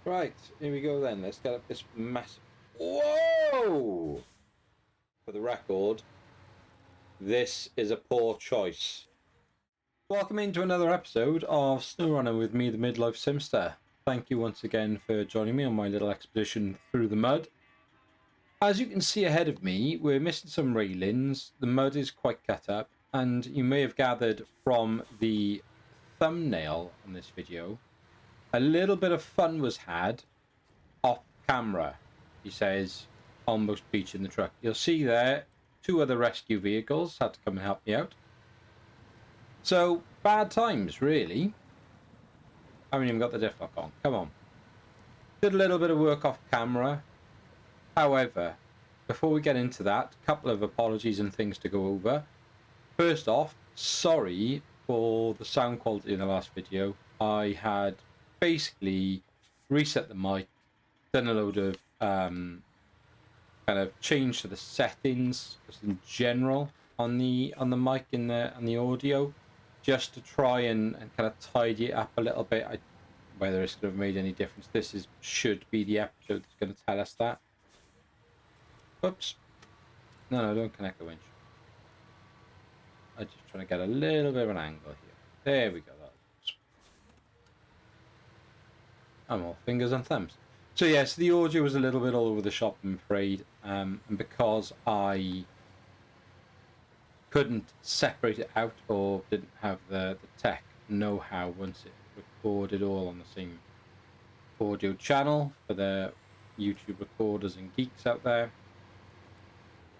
Right, here we go then. Let's get up this massive... Whoa! For the record, this is a poor choice. Welcome into another episode of Snowrunner with me, the Midlife Simster. Thank you once again for joining me on my little expedition through the mud. As you can see ahead of me, we're missing some railings. The mud is quite cut up, and you may have gathered from the thumbnail on this video, a little bit of fun was had off camera. He says, almost beaching the truck. You'll see there, 2 other rescue vehicles had to come and help me out. So, bad times, really. I haven't even got the diff lock on. Come on. Did a little bit of work off camera. However, before we get into that, a couple of apologies and things to go over. First off, sorry for the sound quality in the last video. I had basically reset the mic, done a load of kind of change to the settings just in general on the mic and the audio, just to try and kind of tidy it up a little bit. Whether it's going to have made any difference, this should be the episode that's going to tell us that. Oops. No, don't connect the winch. I'm just trying to get a little bit of an angle here. There we go. I'm all fingers and thumbs. So yes, the audio was a little bit all over the shop, I'm afraid, and because I couldn't separate it out or didn't have the tech know-how once it recorded all on the same audio channel for the YouTube recorders and geeks out there,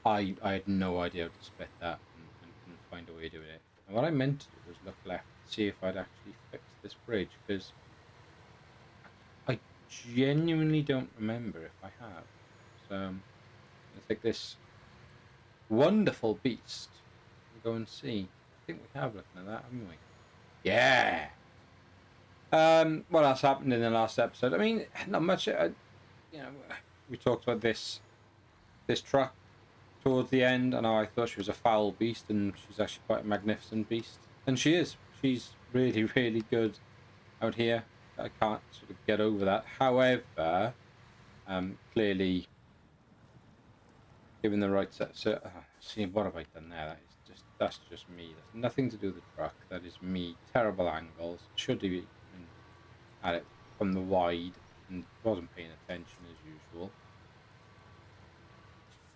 I had no idea how to split that and couldn't find a way of doing it. And what I meant to do was look left to see if I'd actually fixed this bridge, because I genuinely don't remember if I have. So let's take this wonderful beast and go and see. I think we have looking at that, haven't we? Yeah. What else happened in the last episode? I mean, not much. We talked about this truck towards the end. I know I thought she was a foul beast, and she's actually quite a magnificent beast, and she is. She's really, really good out here. I can't sort of get over that. However, clearly, given the right set, see, what have I done there? That's just me. That's nothing to do with the truck. That is me. Terrible angles. Should have been at it from the wide and wasn't paying attention as usual.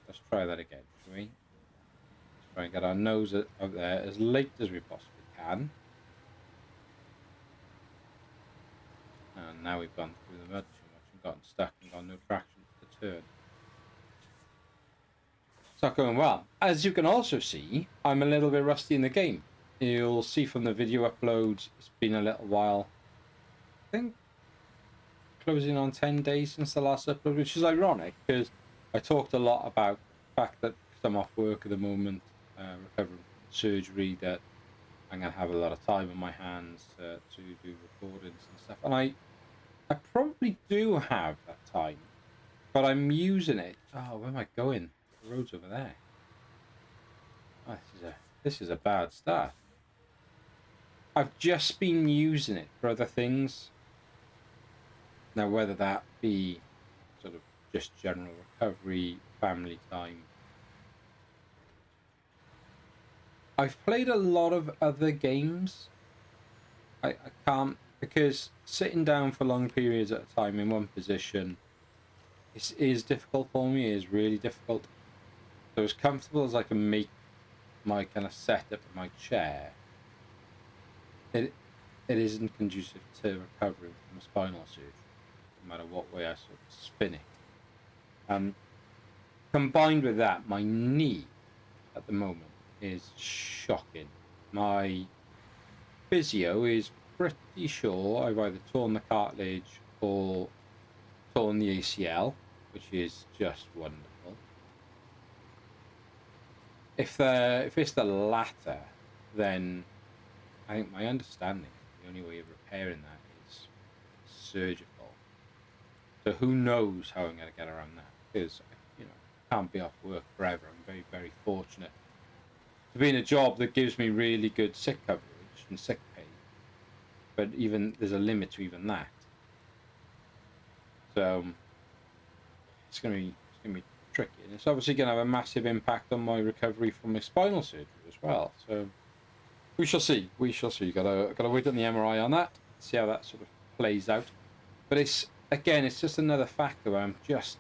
Let's try that again, shall we? Let's try and get our nose out there as late as we possibly can. And now we've gone through the mud too much and gotten stuck and got no traction for the turn. It's not going well. As you can also see, I'm a little bit rusty in the game. You'll see from the video uploads, it's been a little while. I think closing on 10 days since the last upload, which is ironic because I talked a lot about the fact that I'm off work at the moment, recovering from surgery, that I'm going to have a lot of time on my hands to do recordings and stuff. And I probably do have that time, but I'm using it. Oh, where am I going? The road's over there. Oh, this is a bad start. I've just been using it for other things. Now, whether that be sort of just general recovery, family time. I've played a lot of other games. I can't, because sitting down for long periods at a time in one position is difficult for me. It is really difficult. So as comfortable as I can make my kind of setup in my chair, it isn't conducive to recovering from a spinal surgery, no matter what way I sort of spin it. Combined with that, my knee at the moment is shocking. My physio is pretty sure I've either torn the cartilage or torn the ACL, which is just wonderful. If it's the latter, then I think my understanding is the only way of repairing that is surgical. So who knows how I'm going to get around that? Because I can't be off work forever. I'm very, very fortunate to be in a job that gives me really good sick coverage and sick pay. But even there's a limit to even that. So it's gonna be tricky, and it's obviously gonna have a massive impact on my recovery from my spinal surgery as well. So we shall see. We shall see. Gotta wait on the MRI on that. See how that sort of plays out. But it's just another factor where I'm just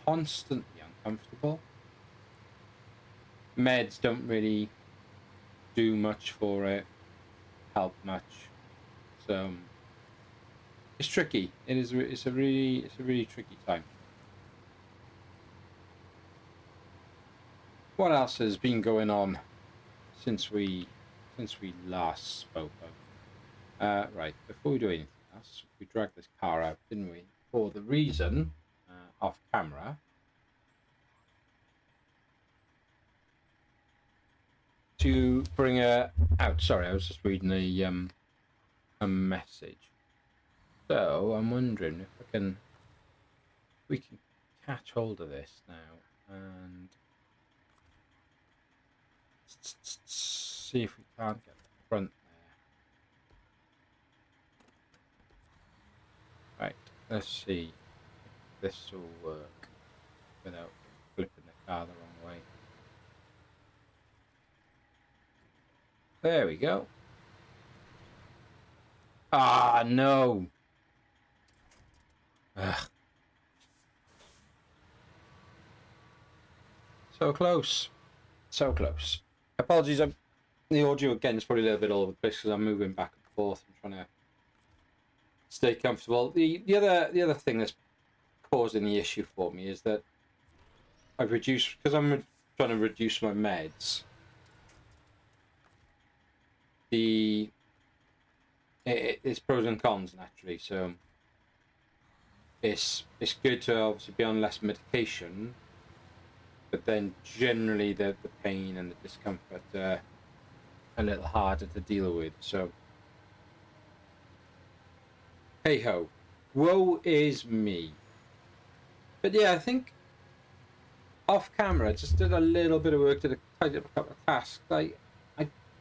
constantly uncomfortable. Meds don't really do much for it, help much. So it's tricky. It's a really tricky time. What else has been going on since we last spoke of? Right, before we do anything else, we dragged this car out, didn't we? For the reason, off camera, to bring her out. Sorry, I was just reading a message. So I'm wondering if we can catch hold of this now and see if we can't get the front there. Right, let's see if this will work without flipping the car the wrong way. There we go. Ah, no. Ugh. So close. So close. Apologies, the audio again is probably a little bit all over the place because I'm moving back and forth. I'm trying to stay comfortable. The other thing that's causing the issue for me is that I've reduced, because I'm trying to reduce my meds. It's pros and cons naturally. So it's good to obviously be on less medication, but then generally the pain and the discomfort are a little harder to deal with. So hey ho, woe is me. But yeah, I think off camera just did a little bit of work, did tidy up a couple of tasks.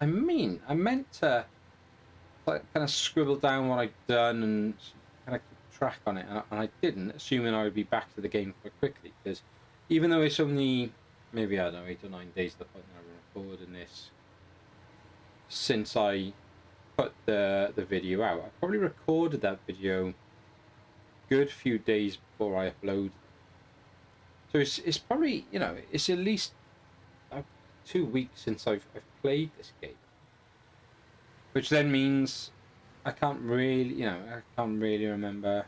I meant to kind of scribble down what I'd done and kind of keep track on it, and I didn't, assuming I would be back to the game quite quickly, because even though it's only maybe, I don't know, 8 or 9 days to the point that I'm recording this since I put the video out. I probably recorded that video a good few days before I uploaded. So it's probably, you know, it's at least 2 weeks since I've played this game, which then means I can't really remember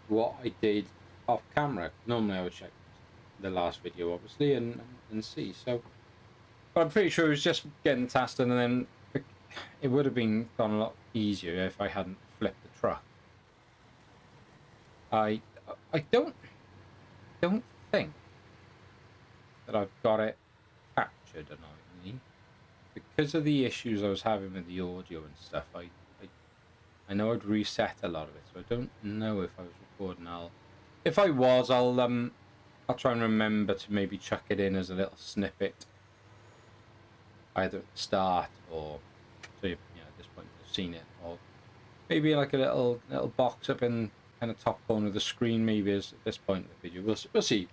what I did off camera. Normally I would check the last video, obviously, and see. So, but I'm pretty sure it was just getting the task done, and then it would have been gone a lot easier if I hadn't flipped the truck. I don't think that I've got it captured annoyingly because of the issues I was having with the audio and stuff. I know I'd reset a lot of it, so I don't know if I was recording. If I was, I'll try and remember to maybe chuck it in as a little snippet, either at the start or so at this point you've seen it, or maybe like a little box up in kind of top corner of the screen, maybe as at this point in the video. We'll see.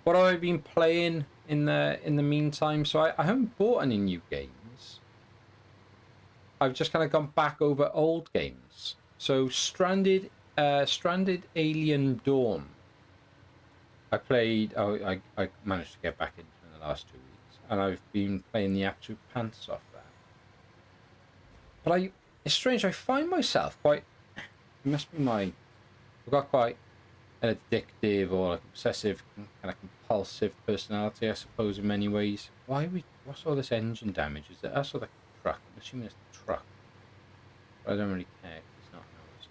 What have I been playing in the meantime? So I haven't bought any new games. I've just kind of gone back over old games. So Stranded Alien Dawn. I played. I managed to get back into in the last 2 weeks, and I've been playing the absolute pants off that. But it's strange. I find myself quite. It must be I've got quite an addictive or like obsessive kind of compulsive personality, I suppose, in many ways. What's all this engine damage? Is it us or the truck? I'm assuming it's the truck. But I don't really care. It's not ours.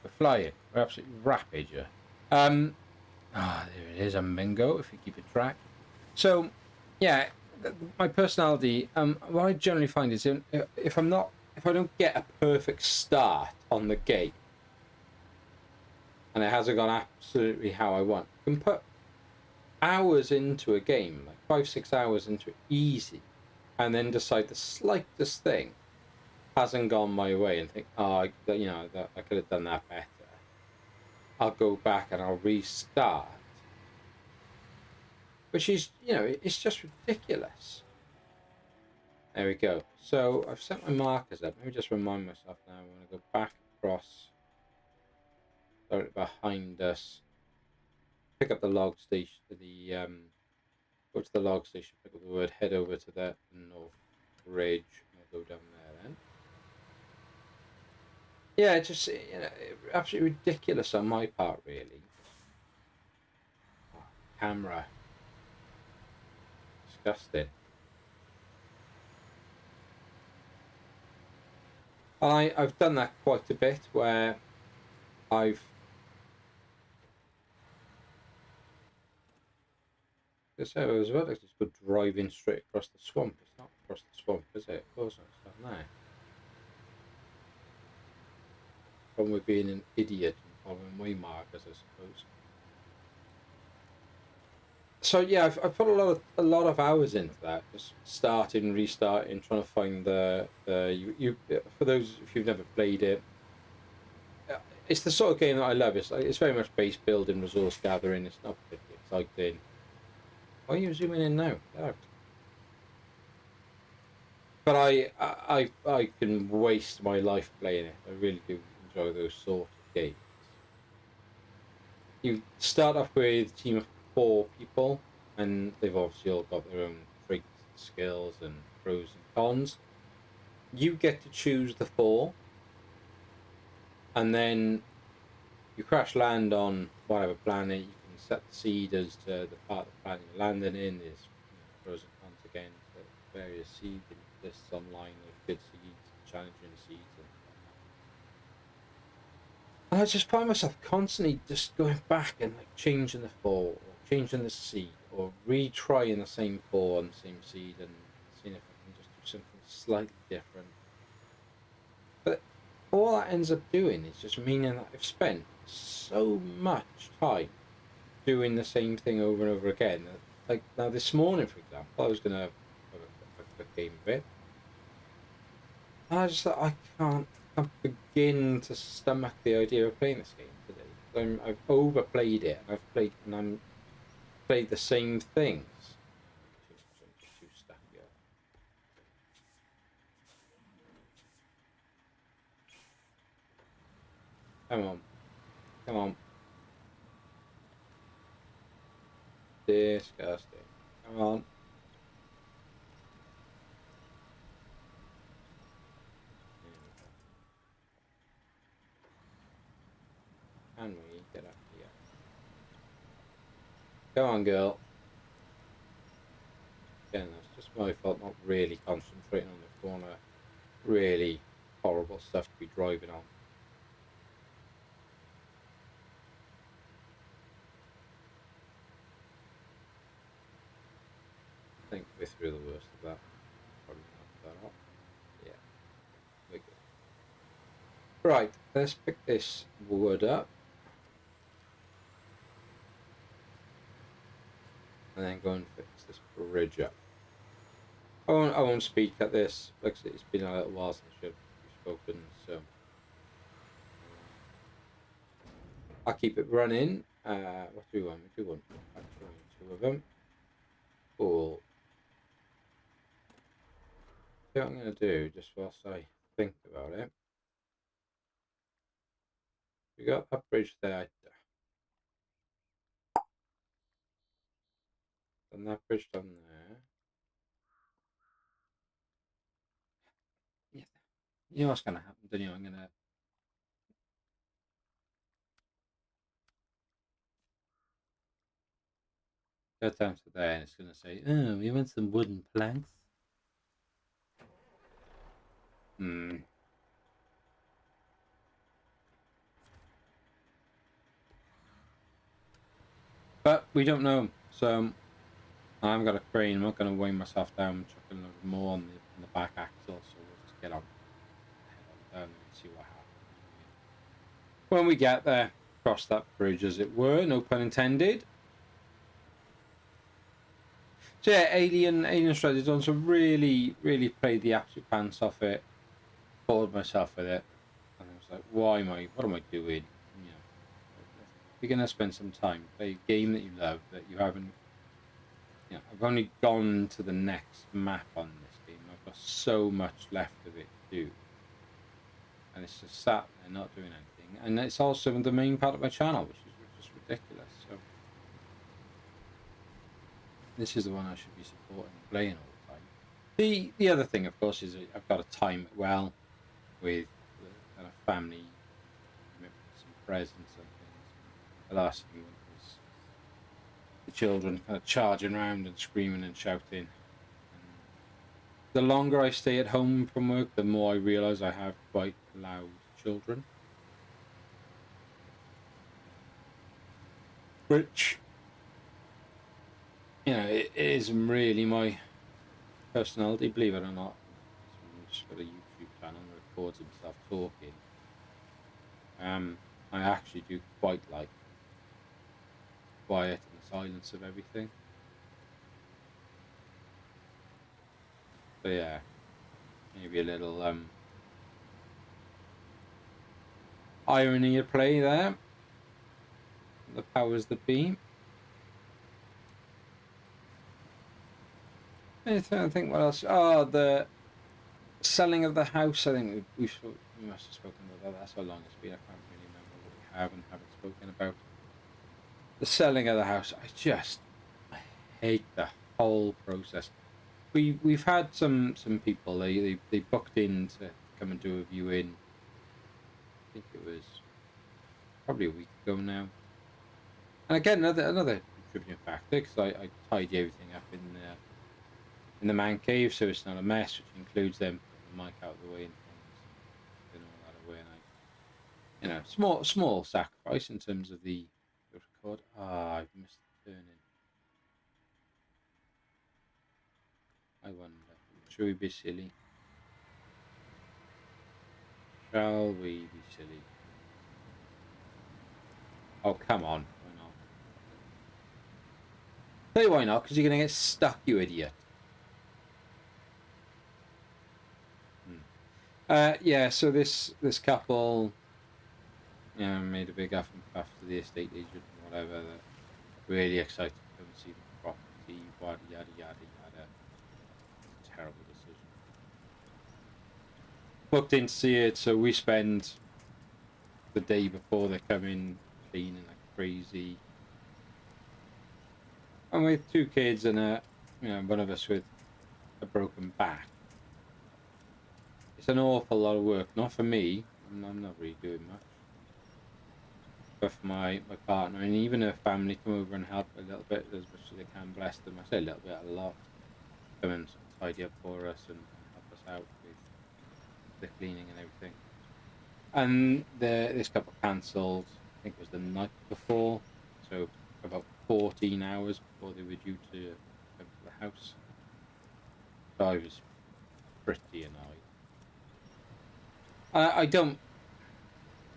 We're flying. We're absolutely rapid, yeah. There it is, a bingo, if you keep it track. So, yeah, my personality, what I generally find is if I don't get a perfect start on the game, and it hasn't gone absolutely how I want, I can put hours into a game, like 5-6 hours into it, easy, and then decide the slightest thing hasn't gone my way and think, oh, you know, that I could have done that better, I'll go back and I'll restart. Which is, you know, it's just ridiculous. There we go. So I've set my markers up. Let me just remind myself now. I'm going to go back across, start behind us, pick up the log station, go to the log station, pick up the word, head over to the north ridge, and we'll go down there then. Yeah, it's just, you know, absolutely ridiculous on my part, really. Oh, camera. Disgusting. I've done that quite a bit where I've as well as just go driving straight across the swamp. It's not across the swamp, is it? Of course not, it's down there. From with being an idiot and following way markers, I suppose. So yeah, I've put a lot of hours into that, just starting, restarting, trying to find the you for those if you've never played it. It's the sort of game that I love. It's very much base building, resource gathering. It's not particularly exciting. Why are you zooming in now? Get out. But I can waste my life playing it. I really do enjoy those sort of games. You start off with a team of 4 people, and they've obviously all got their own traits, skills, and pros and cons. You get to choose the 4, and then you crash land on whatever planet. You can set the seed as to the part of the planet you're landing in. There's pros and cons again to various seed lists online of good seeds, challenging seeds, and I just find myself constantly just going back and like changing the 4, or changing the seed, or retrying the same 4 on the same seed and seeing if I can just do something slightly different. But all that ends up doing is just meaning that I've spent so much time doing the same thing over and over again. Like now this morning, for example, I was going to have a quick game of it. And I just thought, I can't begin to stomach the idea of playing this game today. I've overplayed it, and I'm played the same things. Too stuck here. Come on, come on. Disgusting. Come on. Can we get up here? Come on, girl. Again, that's just my fault not really concentrating on the corner. Really horrible stuff to be driving on. I think we're through the worst of that. Probably knock that off. Yeah, we're good. Right, let's pick this wood up. And then go and fix this bridge up. I won't speak at this. Like I said, it's been a little while since we've spoken, so I'll keep it running. What do we want? We do want actually 2 of them. Cool. So what I'm going to do, just whilst I think about it, we got that bridge there. And that bridge down there. Yeah. You know what's going to happen, don't you? I'm going to go down to there, and it's going to say, "Oh, we want some wooden planks." Hmm. But we don't know, so I've got a crane. I'm not going to weigh myself down, chucking a little more on the back axle, so we'll just get on, head on down and see what happens when we get there. Cross that bridge, as it were, no pun intended. So yeah, Alien Strategy Dawn, so really played the absolute pants off it. bored myself with it, and I was like, what am I doing? You know, if you're gonna spend some time, play a game that you love, that you haven't. You know, I've only gone to the next map on this game. I've got so much left of it to do, and it's just sat there not doing anything. And it's also the main part of my channel, which is just ridiculous. So this is the one I should be supporting and playing all the time. The other thing, of course, is I've got to time it well with the kind of family, some presents and things. The last thing was the children kind of charging around and screaming and shouting. And the longer I stay at home from work, the more I realise I have quite loud children. Which, you know, it isn't really my personality, believe it or not. Someone who's got a YouTube channel and records himself talking. I actually do quite like quiet and the silence of everything. So yeah, maybe a little irony at play there. The powers that be. I think what else? Oh, the selling of the house. I think we must have spoken about that. That's how long it's been. I can't really remember what we have and haven't spoken about. The selling of the house. I hate the whole process. We've had some people. They booked in to come and do a viewing. I think it was probably a week ago now. And again, another contributing factor, because I tidy everything up in the man cave, so it's not a mess, which includes them putting the mic out of the way and things, and all that away. And small sacrifice in terms of the record. I've missed the turn in. I wonder, should we be silly? Shall we be silly? Oh, come on. Why not? Tell you why not, because you're going to get stuck, you idiot. Yeah, so this couple, you know, made a big uff and puff to the estate agent and whatever. That really excited to come and see the property, yada yada yada yada. Terrible decision. Booked in to see it, so we spend the day before they come in cleaning like crazy. And with 2 kids and one of us with a broken back. It's an awful lot of work, not for me. I'm not really doing much. But for my partner, and even her family come over and help a little bit as much as they can, bless them. I say a little bit, a lot. Come and tidy up for us and help us out with the cleaning and everything. And this couple cancelled, I think it was the night before, so about 14 hours before they were due to come to the house. So I was pretty annoyed. I don't.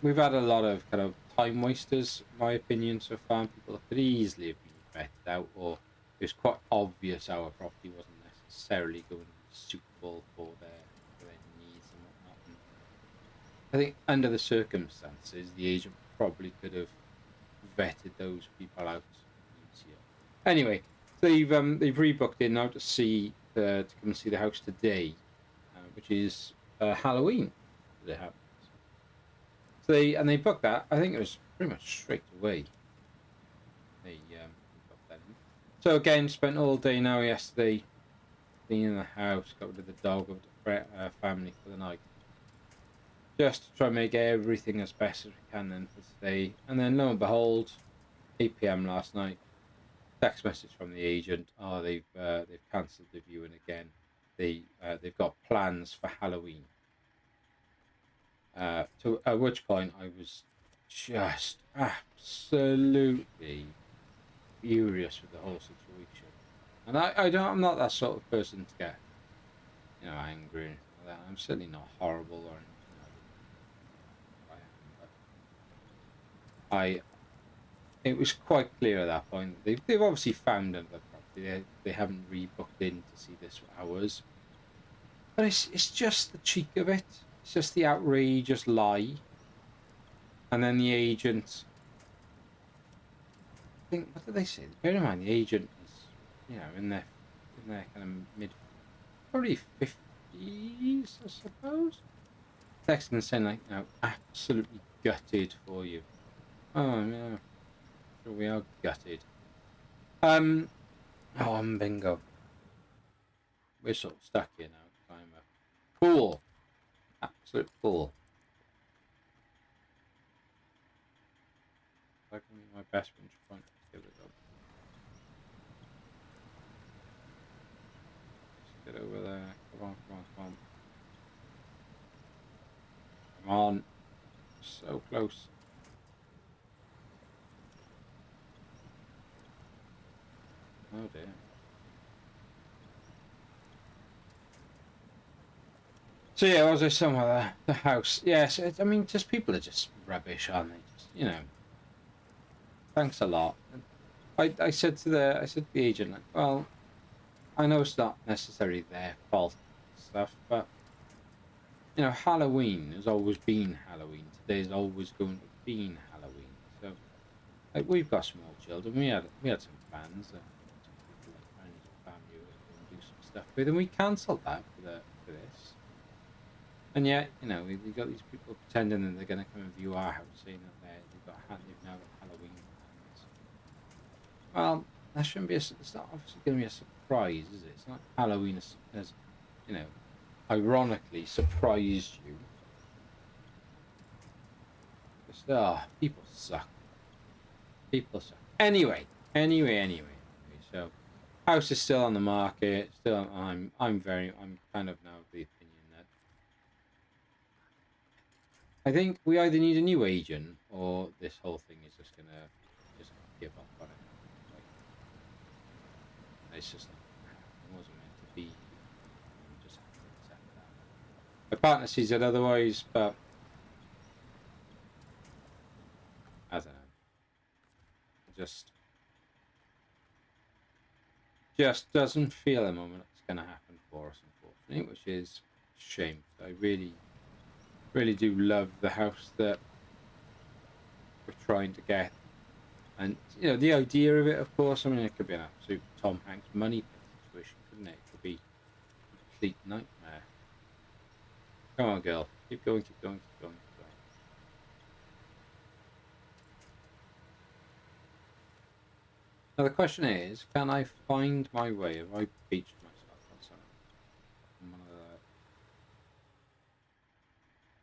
We've had a lot of kind of time wasters, in my opinion, so far. People that could easily have been vetted out, or it was quite obvious our property wasn't necessarily going to be suitable for their needs and whatnot. And I think under the circumstances, the agent probably could have vetted those people out easier. Anyway, they've rebooked in now to come and see the house today, which is Halloween. They have. So they booked that. I think it was pretty much straight away. They booked that in. So again, spent all day now yesterday cleaning the house, got rid of the dog of the family for the night. Just to try and make everything as best as we can then for today. And then lo and behold, 8 PM last night, text message from the agent. Oh, they've cancelled the viewing again. They've got plans for Halloween. At which point I was just absolutely furious with the whole situation. And I'm not that sort of person to get, angry or anything like that. I'm certainly not horrible or anything like that. It was quite clear at that point. They've obviously found another property. They haven't rebooked in to see this for hours. But it's just the cheek of it. It's just the outrageous lie. And then the agent... I think, what did they say? Bear in mind, the agent is, you know, in their kind of mid... Probably 50s, I suppose? Texting and saying, like, no, absolutely gutted for you. Oh, no. Sure, we are gutted. Oh, bingo. We're sort of stuck here now. Climb up. Cool. Absolute cool. I can do my best when trying to give it up. Let's get over there. Come on, come on, come on. Come on. So close. Oh dear. So yeah, was I somewhere the house? Yes, I mean, just people are just rubbish, aren't they? Just, you know. Thanks a lot. I said to the agent, like, well, I know it's not necessarily their fault and stuff, but you know, Halloween has always been Halloween. Today's always going to be Halloween. So, like, we've got small children. We had some plans, some people, like friends and family, who were going to do some stuff with, and we cancelled that for this. And yet, you know, we've got these people pretending that they're going to come and view our house, saying that they've now got Halloween plans. Well, that shouldn't be it's not obviously going to be a surprise, is it? It's not Halloween as you know, ironically surprised you. Just, people suck. People suck. Anyway. So, house is still on the market. Still, I'm kind of now of the opinion that I think we either need a new agent or this whole thing is just gonna give up on it. Like, it's just it wasn't meant to be. You just have to accept that. My partner sees it otherwise, but I don't know. Just doesn't feel at the moment it's going to happen for us, unfortunately, which is a shame. I really do love the house that we're trying to get, and you know, the idea of it, of course. I mean, it could be an absolute Tom Hanks money pit situation, couldn't it? It could be a complete nightmare. Come on, girl, keep going, keep going, keep going, keep going. Now the question is, can I find my way? Have I beached myself on something?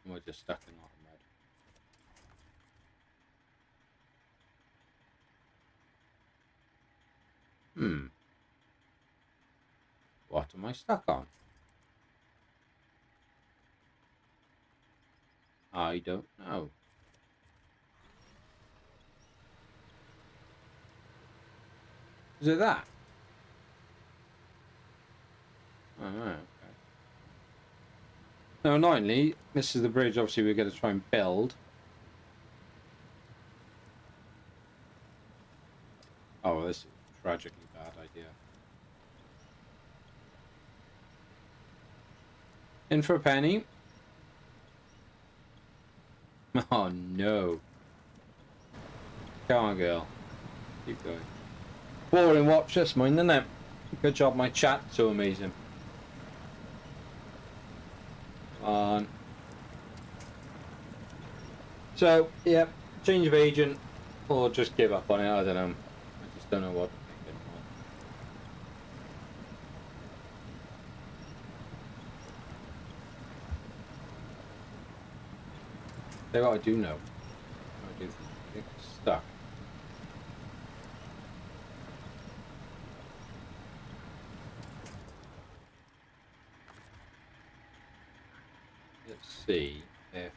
Am I just stuck in a lot of mud? What am I stuck on? I don't know. Is it that? Oh, okay. Now, annoyingly, this is the bridge, obviously, we're going to try and build. Oh, well, this is a tragically bad idea. In for a penny. Oh, no. Come on, girl. Keep going. Boring watch this, mine, isn't it? Good job, my chat. So amazing. Come on. So, yeah, change of agent or just give up on it. I don't know. I just don't know what to think anymore. Tell you what I do know. I do think it's stuck. Let's see if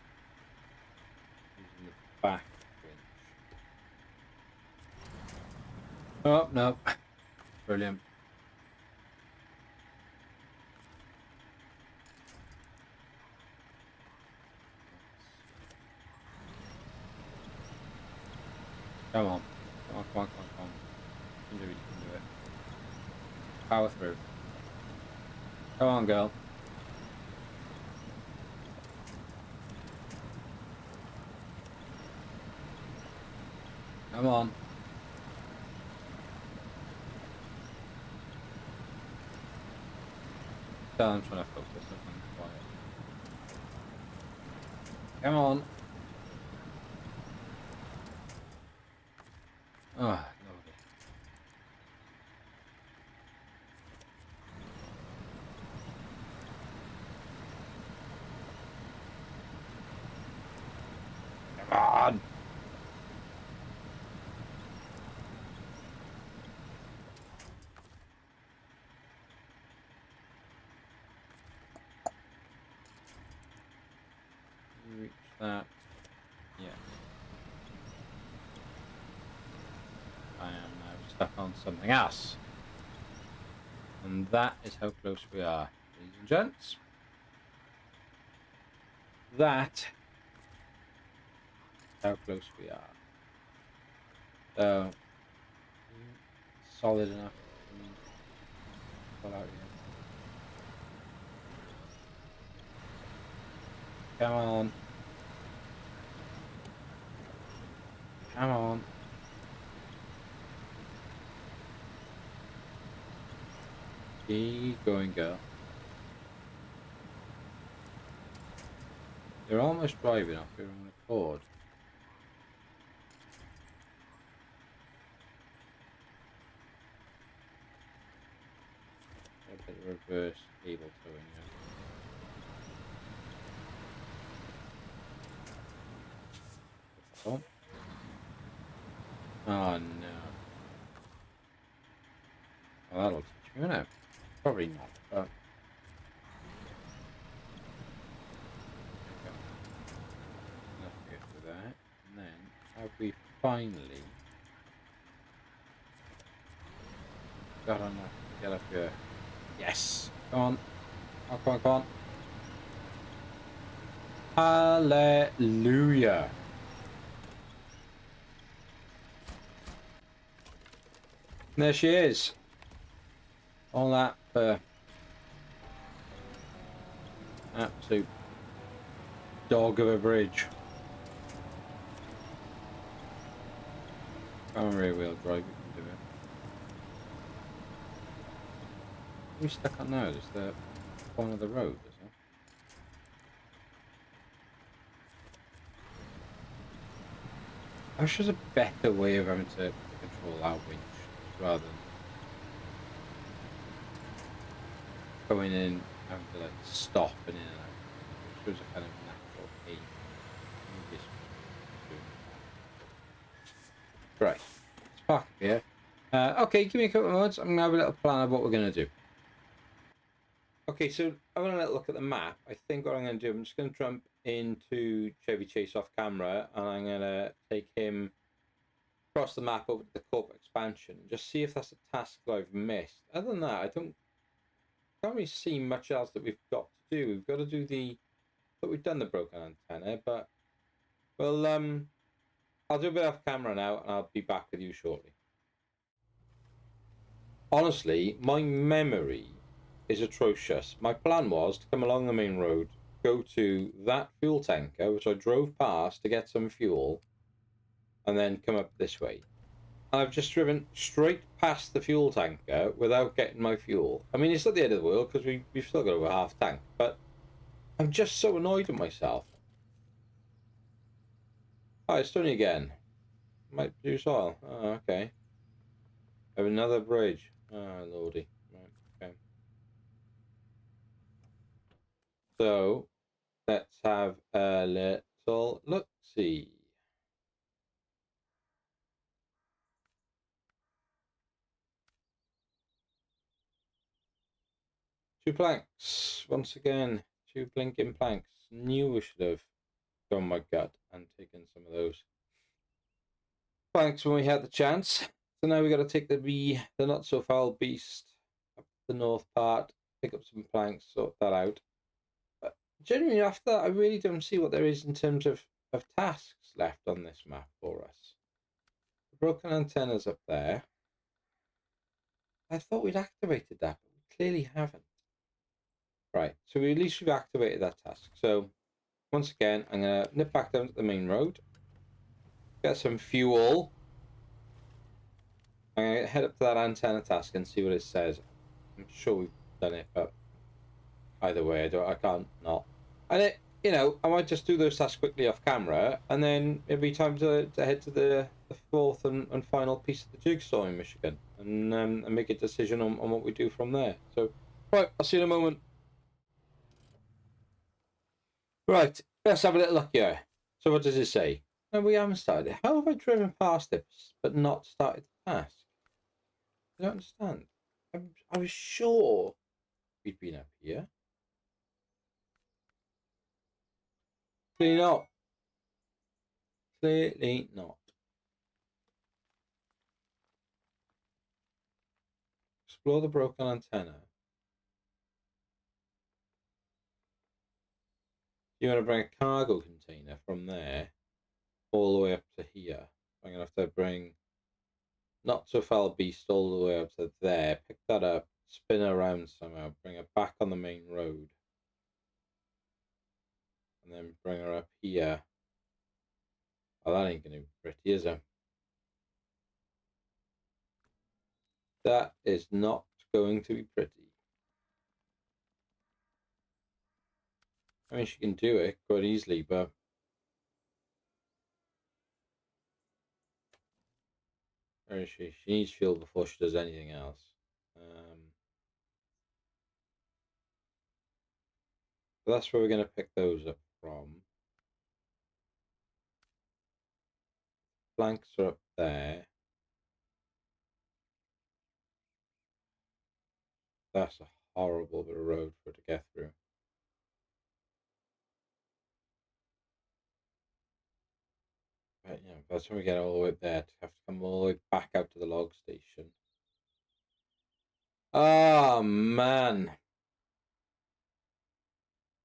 using the back winch. Oh, no. Brilliant. Come on. Come on, come on, come on, come on. You can do it. Power through. Come on, girl. Come on. I'm trying to focus on quiet. Come on. Oh, lovely. Come on. Reach that. Yeah. I am now stuck on something else. And that is how close we are, ladies and gents. That is how close we are. So, solid enough for me to pull out here. Come on. Come on. Keep going, girl. You're almost driving off your own accord. A bit of reverse cable towing here. Oh no. Well, that'll teach me, won't it? Probably not, but. Let's get to that. And then, have we finally got enough to get up here? Yes! Come on. Oh, come on, come on. Hallelujah! There she is. All that for absolute dog of a bridge. I'm rear wheel drive, you can do it. Are we stuck on now? Is the corner of the road, is it? I wish there's a better way of having to control our winch rather than going in, having to like stop and in and out. I wish there was a kind of natural aim. Right, let's park up here. Okay, give me a couple of moments. I'm gonna have a little plan of what we're gonna do. Okay, so having a little look at the map, I think what I'm gonna do, I'm just gonna jump into Chevy Chase off camera, and I'm gonna take him across the map over to the corporate expansion and just see if that's a task that I've missed. Other than that, I can't really see much else that we've got to do. We've got to do but we've done the broken antenna, but well, I'll do a bit off camera now, and I'll be back with you shortly. Honestly, my memory is atrocious. My plan was to come along the main road, go to that fuel tanker, which I drove past to get some fuel, and then come up this way. And I've just driven straight past the fuel tanker without getting my fuel. I mean, it's not the end of the world because we've still got over half tank, but I'm just so annoyed with myself. Hi, it's Tony again. Might produce oil. Oh, okay. I have another bridge. Oh, lordy. Right, okay. So, let's have a little look-see. Two planks. Once again, two blinking planks. Knew we should have gone my gut and taken some of those planks when we had the chance. So now we got to take the not so foul beast up the north part, pick up some planks, sort that out. But generally, after that, I really don't see what there is in terms of tasks left on this map for us. The broken antennas up there. I thought we'd activated that, but we clearly haven't. Right, so at least we've activated that task. So once again, I'm going to nip back down to the main road, get some fuel, I'm going to head up to that antenna task and see what it says. I'm sure we've done it, but either way, I can't not. And it, you know, I might just do those tasks quickly off camera, and then it'll be time to head to the fourth and final piece of the jigsaw in Michigan, and make a decision on what we do from there. So, right, I'll see you in a moment. Right, let's have a little look here. So what does it say? No, we haven't started it. How have I driven past it but not started the task? I don't understand. I was sure we'd been up here. Clearly not. Clearly not. Explore the broken antenna. You want to bring a cargo container from there all the way up to here. I'm going to have to bring not so foul beast all the way up to there, pick that up, spin around somehow, bring her back on the main road, and then bring her up here. Oh, that ain't going to be pretty, is it? That is not going to be pretty. I mean, she can do it quite easily, but where is she? She needs fuel before she does anything else. So that's where we're going to pick those up from. Flanks are up there. That's a horrible bit of road for it to get through. But yeah, that's when we get all the way up there to have to come all the way back out to the log station. Oh man.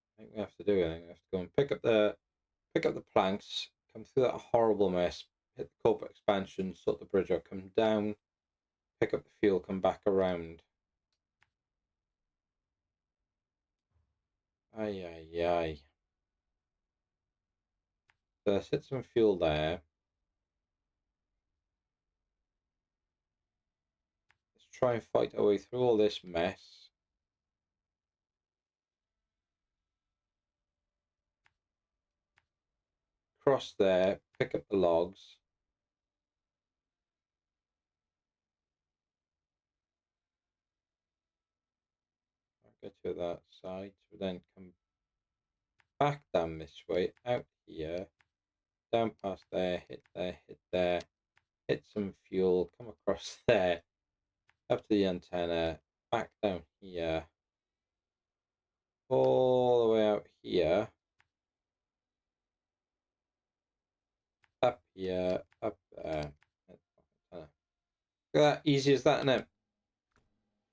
I think we have to do it. I think we have to go and pick up the planks, come through that horrible mess, hit the corporate expansion, sort the bridge out, come down, pick up the fuel, come back around. Ay, ay, ay. So let's hit some fuel there. Let's try and fight our way through all this mess. Cross there, pick up the logs. I'll get to that side, so then come back down this way, out here, down past there, hit some fuel, come across there, up to the antenna, back down here, all the way out here, up here, up there. Look at that, easy as that, isn't it?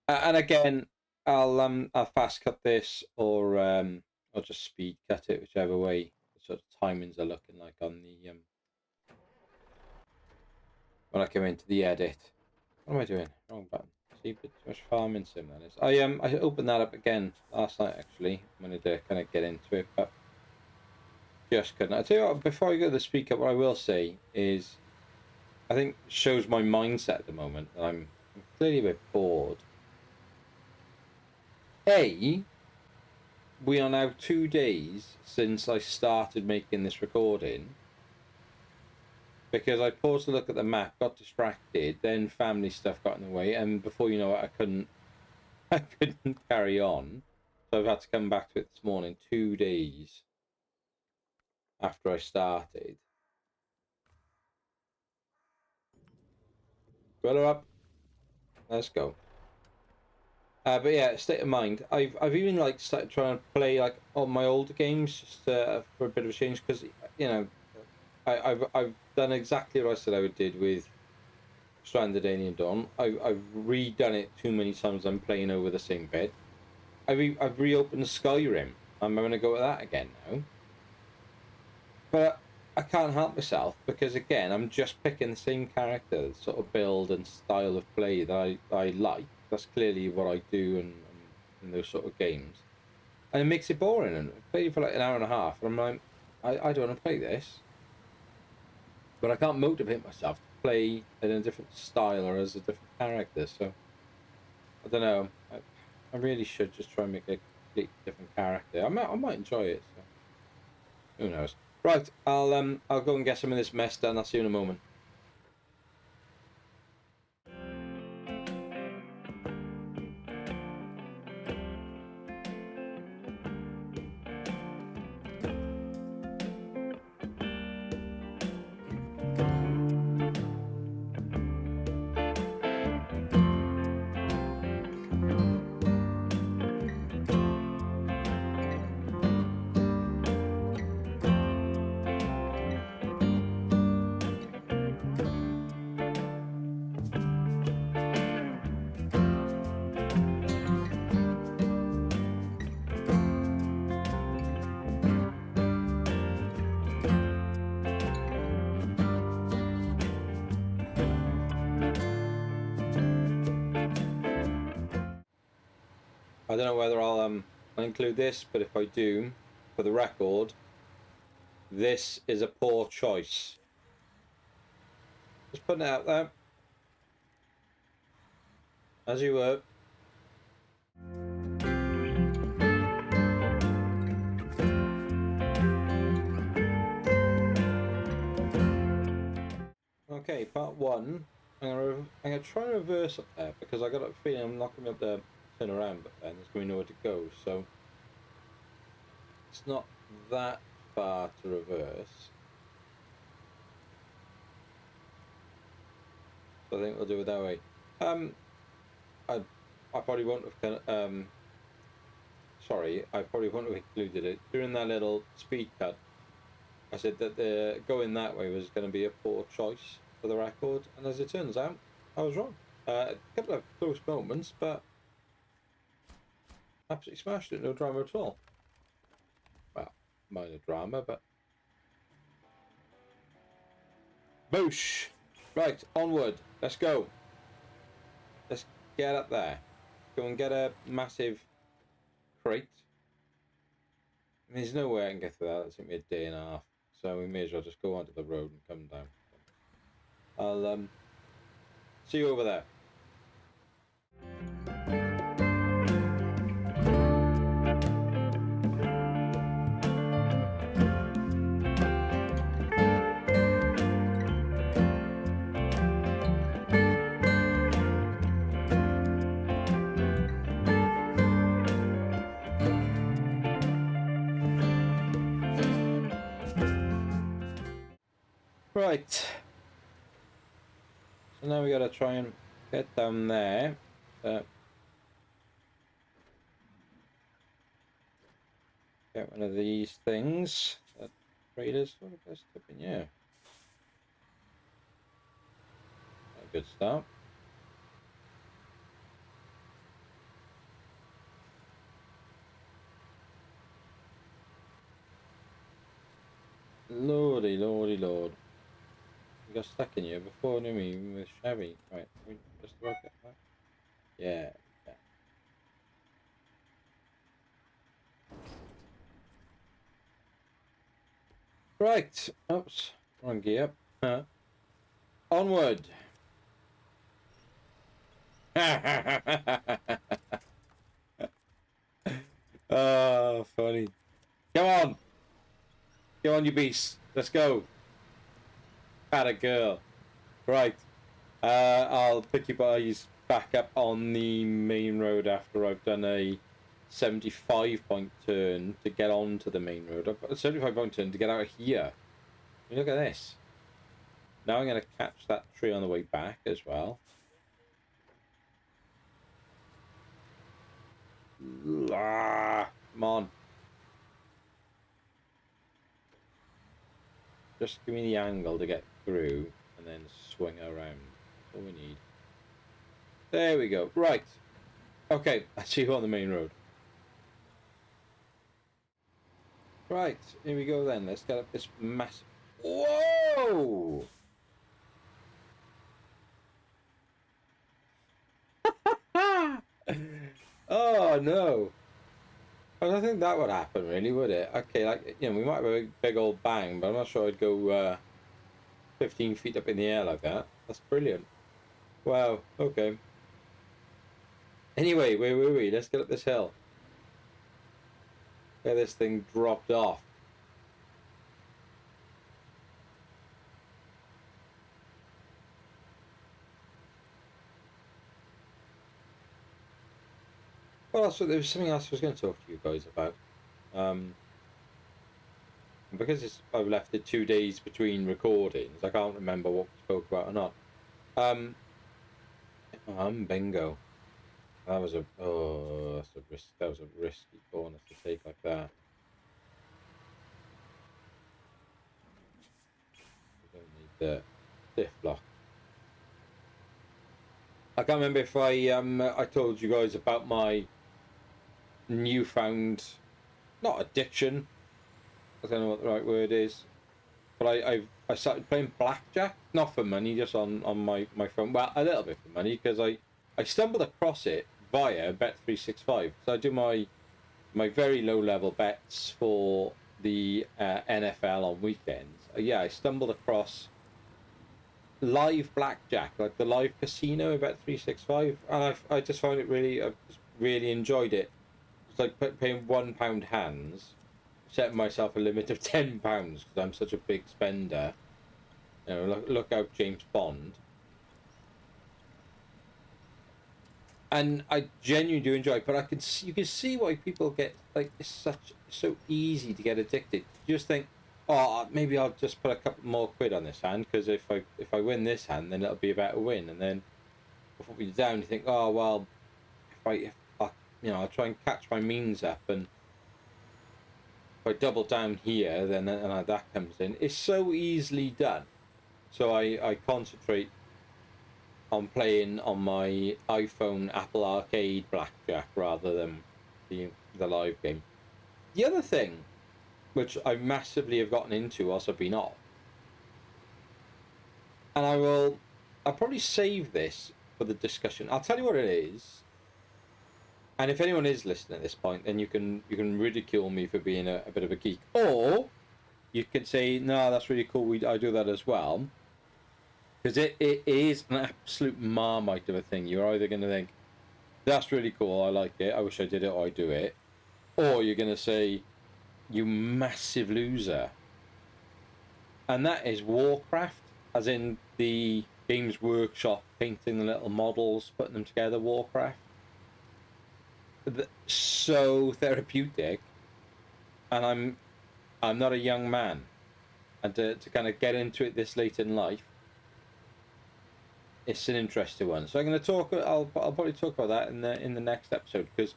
And again, I'll fast cut this or just speed cut it, whichever way the sort of timings are looking like on the when I come into the edit. What am I doing? Wrong button. See, but too much farming sim that is. I opened that up again last night actually. I wanted to kind of get into it, but just couldn't. I tell you what, before I go to the speaker, what I will say is I think shows my mindset at the moment that I'm clearly a bit bored. We are now 2 days since I started making this recording because I paused to look at the map, got distracted, then family stuff got in the way, and before you know it, I couldn't carry on. So I've had to come back to it this morning, 2 days after I started. Got her up. Let's go. But yeah, state of mind. I've even like started trying to play like on my older games just for a bit of a change because you know I've done exactly what I said I would did with Stranded Alien Dawn. I've redone it too many times. I'm playing over the same bit. I've reopened Skyrim. I'm going to go with that again now. But I can't help myself because again I'm just picking the same character, sort of build and style of play that I like. That's clearly what I do in those sort of games, and it makes it boring. And I played for like an hour and a half, and I'm like, I don't want to play this, but I can't motivate myself to play in a different style or as a different character. So I don't know. I really should just try and make a completely different character. I might enjoy it. So who knows? Right, I'll go and get some of this mess done. I'll see you in a moment. I don't know whether I'll include this, but if I do, for the record, this is a poor choice. Just putting it out there. As you were. Okay, part one. I'm gonna try and reverse up there because I got a feeling I'm not gonna be able to turn around, but then there's gonna be nowhere to go. So it's not that far to reverse. So I think we'll do it that way. I probably won't have sorry, I probably wouldn't have included it during that little speed cut. I said that the going that way was going to be a poor choice for the record, and as it turns out, I was wrong. A couple of close moments, but absolutely smashed it. No drama at all. Well, minor drama, but boosh. Right, onward. Let's go. Let's get up there. Go and get a massive crate. I mean, there's no way I can get through that. It's going to be a day and a half. So we may as well just go onto the road and come down. I'll see you over there. Right. So now we gotta try and get down there. Get one of these things. Raiders, what a best tip in, yeah. A good start. Lordy, lordy, lord. We got stuck in here before, didn't we? With Chevy. Right, we just about get that. Yeah, yeah. Right. Oops. Wrong gear. Onward. Oh, funny. Come on. Come on, you beast. Let's go. Had a girl. Right. I'll pick you guys back up on the main road after I've done a 75-point turn to get onto the main road. I've got a 75-point turn to get out of here. I mean, look at this. Now I'm going to catch that tree on the way back as well. Come on. Just give me the angle to get through and then swing around. That's all we need. There we go. Right. Okay, I'll see you on the main road. Right, here we go then. Let's get up this massive... Whoa! Oh, no. I don't think that would happen, really, would it? Okay, like, you know, we might have a big old bang, but I'm not sure I'd go 15 feet up in the air like that. That's brilliant. Wow, okay. Anyway, where were we? Let's get up this hill. Get this thing dropped off. Well, so there was something else I was going to talk to you guys about. Because I've left it 2 days between recordings, I can't remember what we spoke about or not. Bingo. That was that was a risky corner to take like that. We don't need the diff block. I can't remember if I told you guys about my newfound, not addiction, I don't know what the right word is, but I started playing blackjack, not for money, just on my phone. Well, a little bit for money, because I stumbled across it via Bet365. So I do my very low level bets for the NFL on weekends. Yeah, I stumbled across live blackjack, like the live casino in Bet365, and I just found it really, I just really enjoyed it. It's like paying £1 hands, setting myself a limit of £10 because I'm such a big spender. You know, look out, James Bond. And I genuinely do enjoy it, but you can see why people get, like, it's so easy to get addicted. You just think, oh, maybe I'll just put a couple more quid on this hand, because if I win this hand, then it'll be a better win. And then before you're down, you think, oh well, if I I'll try and catch my means up, and if I double down here, then that comes in. It's so easily done. So I concentrate on playing on my iPhone Apple Arcade blackjack rather than the live game. The other thing, which I massively have gotten into whilst I've been off, and I'll probably save this for the discussion. I'll tell you what it is, and if anyone is listening at this point, then you can ridicule me for being a bit of a geek, or you can say, no, that's really cool, I do that as well. Because it is an absolute marmite of a thing. You're either going to think, that's really cool, I like it, I wish I did it, or I do it. Or you're going to say, you massive loser. And that is Warcraft, as in the Games Workshop painting the little models, putting them together, Warcraft. So therapeutic. And I'm not a young man. And to kind of get into it this late in life, it's an interesting one. So I'm going to talk. I'll probably talk about that in the next episode, because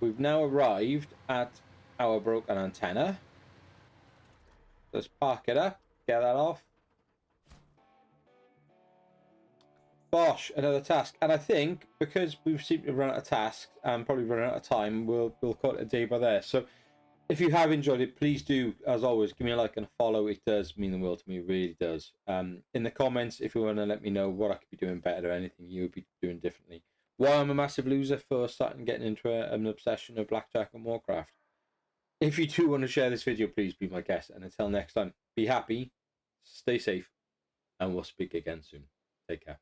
we've now arrived at our broken antenna. Let's park it up. Get that off. Bosh, another task. And I think because we've seemed to run out of tasks and probably run out of time, we'll call it a day by there. So if you have enjoyed it, please do, as always, give me a like and a follow. It does mean the world to me, it really does. In the comments, if you want to let me know what I could be doing better or anything you would be doing differently. Why I'm a massive loser for starting getting into an obsession of blackjack and Warcraft. If you do want to share this video, please be my guest. And until next time, be happy, stay safe, and we'll speak again soon. Take care.